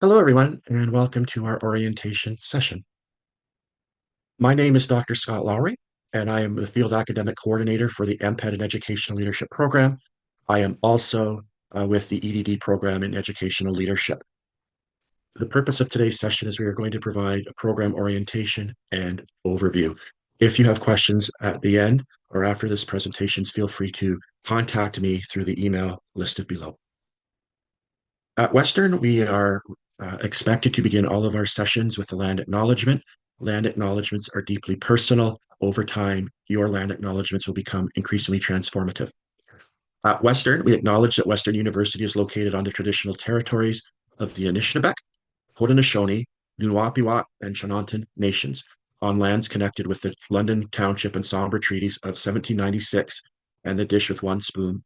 Hello, everyone, and welcome to our orientation session. My name is Dr. Scott Lowrey, and I am the Field Academic Coordinator for the MPEd in Educational Leadership program. I am also with the EDD program in Educational Leadership. The purpose of today's session is we are going to provide a program orientation and overview. If you have questions at the end or after this presentation, feel free to contact me through the email listed below. At Western, we are expected to begin all of our sessions with the land acknowledgement. Land acknowledgements are deeply personal. Over time, your land acknowledgements will become increasingly transformative. At Western, we acknowledge that Western University is located on the traditional territories of the Anishinaabe, Haudenosaunee, Nunapiwat, and Chinantan nations, on lands connected with the London Township and Sombra Treaties of 1796 and the Dish with One Spoon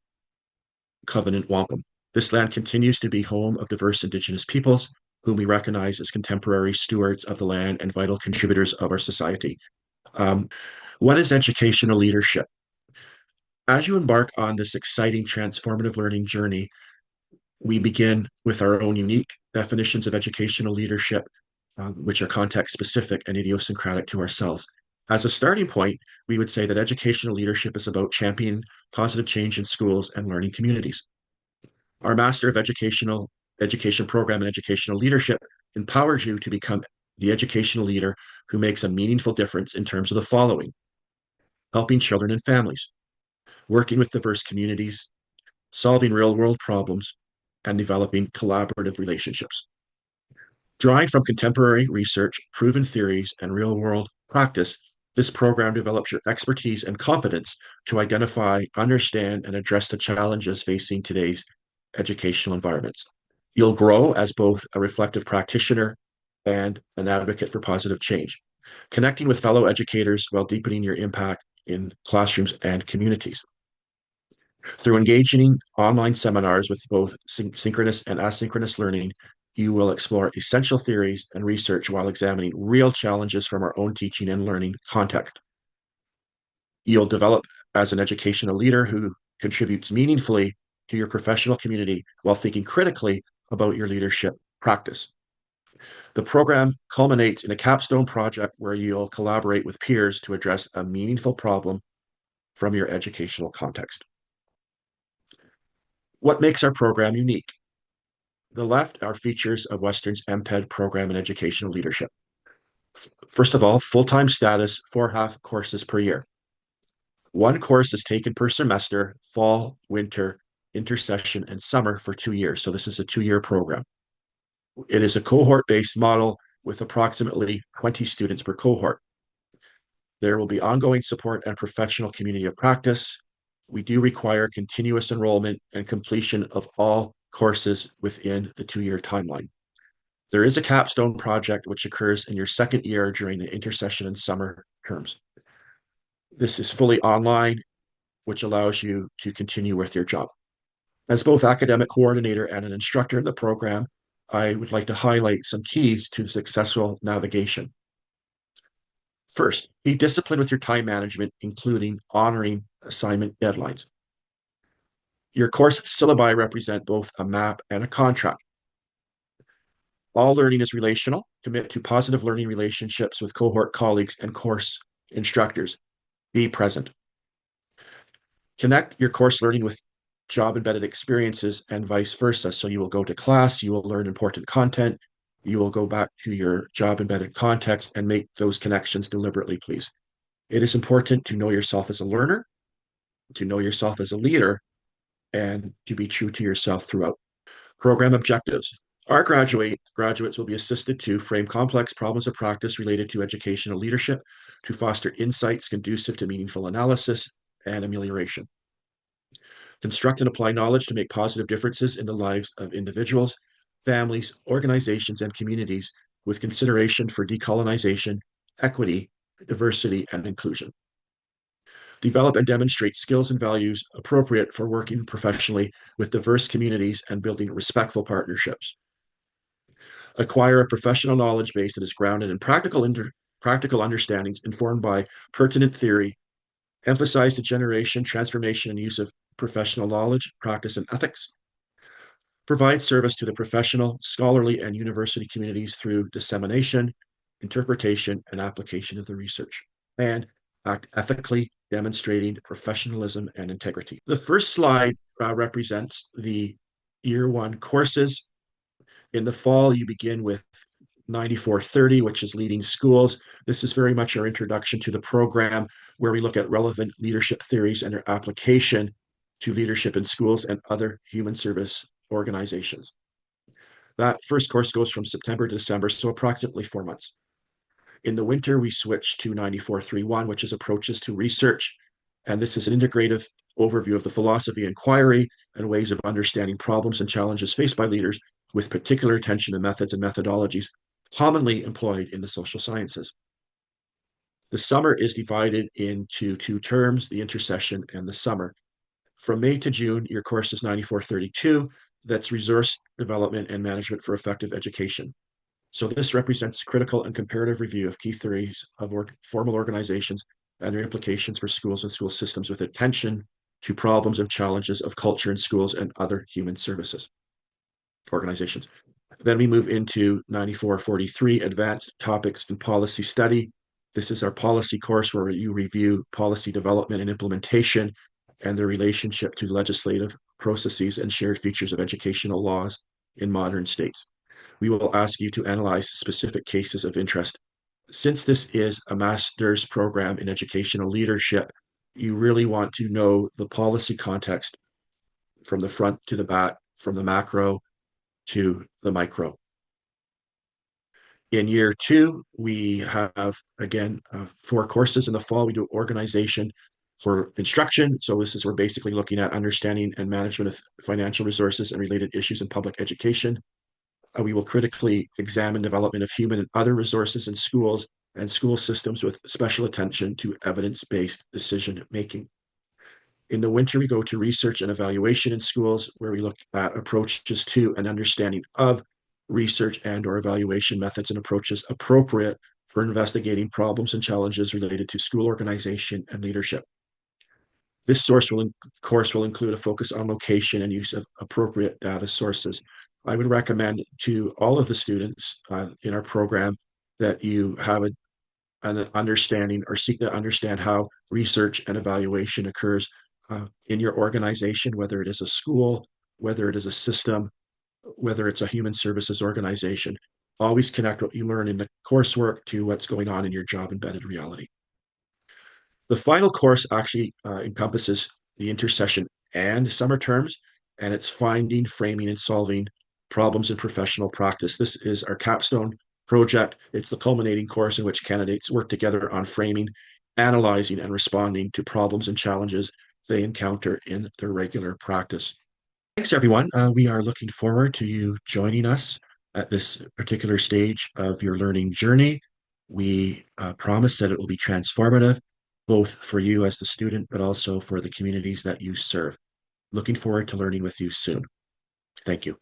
Covenant Wampum. This land continues to be home of diverse Indigenous peoples, whom we recognize as contemporary stewards of the land and vital contributors of our society. Um, what is educational leadership? As you embark on this exciting transformative learning journey, we begin with our own unique definitions of educational leadership, which are context specific and idiosyncratic to ourselves. As a starting point, we would say that educational leadership is about championing positive change in schools and learning communities. Our Master of Education program and educational leadership empowers you to become the educational leader who makes a meaningful difference in terms of the following: helping children and families, working with diverse communities, solving real world problems, and developing collaborative relationships. Drawing from contemporary research, proven theories, and real world practice, this program develops your expertise and confidence to identify, understand, and address the challenges facing today's educational environments. You'll grow as both a reflective practitioner and an advocate for positive change, connecting with fellow educators while deepening your impact in classrooms and communities. Through engaging online seminars with both synchronous and asynchronous learning, you will explore essential theories and research while examining real challenges from our own teaching and learning context. You'll develop as an educational leader who contributes meaningfully to your professional community while thinking critically about your leadership practice. The program culminates in a capstone project where you'll collaborate with peers to address a meaningful problem from your educational context. What makes our program unique? The left are features of Western's MPEd program in educational leadership. First of all, full-time status, 4 half courses per year. One course is taken per semester, fall, winter, intersession, and summer for 2 years. So this is a 2-year program. It is a cohort-based model with approximately 20 students per cohort. There will be ongoing support and professional community of practice. We do require continuous enrollment and completion of all courses within the 2-year timeline. There is a capstone project which occurs in your second year during the intersession and summer terms. This is fully online, which allows you to continue with your job. As both academic coordinator and an instructor in the program, I would like to highlight some keys to successful navigation. First, be disciplined with your time management, including honoring assignment deadlines. Your course syllabi represent both a map and a contract. All learning is relational. Commit to positive learning relationships with cohort colleagues and course instructors. Be present. Connect your course learning with job embedded experiences and vice versa. So you will go to class, you will learn important content, you will go back to your job embedded context and make those connections deliberately, please. It is important to know yourself as a learner, to know yourself as a leader, and to be true to yourself throughout. Program objectives. Our graduates will be assisted to frame complex problems of practice related to educational leadership to foster insights conducive to meaningful analysis and amelioration. Construct and apply knowledge to make positive differences in the lives of individuals, families, organizations, and communities with consideration for decolonization, equity, diversity, and inclusion. Develop and demonstrate skills and values appropriate for working professionally with diverse communities and building respectful partnerships. Acquire a professional knowledge base that is grounded in practical understandings informed by pertinent theory. Emphasize the generation, transformation, and use of professional knowledge, practice, and ethics. provide service to the professional, scholarly, and university communities through dissemination, interpretation, and application of the research, and act ethically, demonstrating professionalism and integrity. The first slide represents the year one courses. In the fall, you begin with 9430, which is leading schools. This is very much our introduction to the program, where we look at relevant leadership theories and their application to leadership in schools and other human service organizations. That first course goes from September to December, so approximately 4 months. In the winter, we switch to 9431, which is approaches to research. And this is an integrative overview of the philosophy, inquiry, and ways of understanding problems and challenges faced by leaders, with particular attention to methods and methodologies commonly employed in the social sciences. The summer is divided into two terms, the intersession and the summer. From May to June, your course is 9432. That's resource development and management for effective education. So this represents critical and comparative review of key theories of formal organizations and their implications for schools and school systems, with attention to problems and challenges of culture in schools and other human services organizations. Then we move into 9443, Advanced Topics in Policy Study. This is our policy course where you review policy development and implementation and their relationship to legislative processes and shared features of educational laws in modern states. We will ask you to analyze specific cases of interest. Since this is a master's program in educational leadership, you really want to know the policy context from the front to the back, from the macro to the micro. In year two, we have, again, 4 courses. In the fall, we do organization for instruction. So this is, we're basically looking at understanding and management of financial resources and related issues in public education. We will critically examine development of human and other resources in schools and school systems, with special attention to evidence-based decision-making. In the winter, we go to research and evaluation in schools, where we look at approaches to and understanding of research and or evaluation methods and approaches appropriate for investigating problems and challenges related to school organization and leadership. This course will include a focus on location and use of appropriate data sources. I would recommend to all of the students in our program that you have an understanding or seek to understand how research and evaluation occurs in your organization, whether it is a school, whether it is a system, whether it's a human services organization. Always connect what you learn in the coursework to what's going on in your job embedded reality. The final course actually encompasses the intersession and summer terms, and it's finding, framing, and solving problems in professional practice. This is our capstone project. It's the culminating course in which candidates work together on framing, analyzing, and responding to problems and challenges they encounter in their regular practice. Thanks, everyone. We are looking forward to you joining us at this particular stage of your learning journey. We promise that it will be transformative, both for you as the student, but also for the communities that you serve. Looking forward to learning with you soon. Thank you.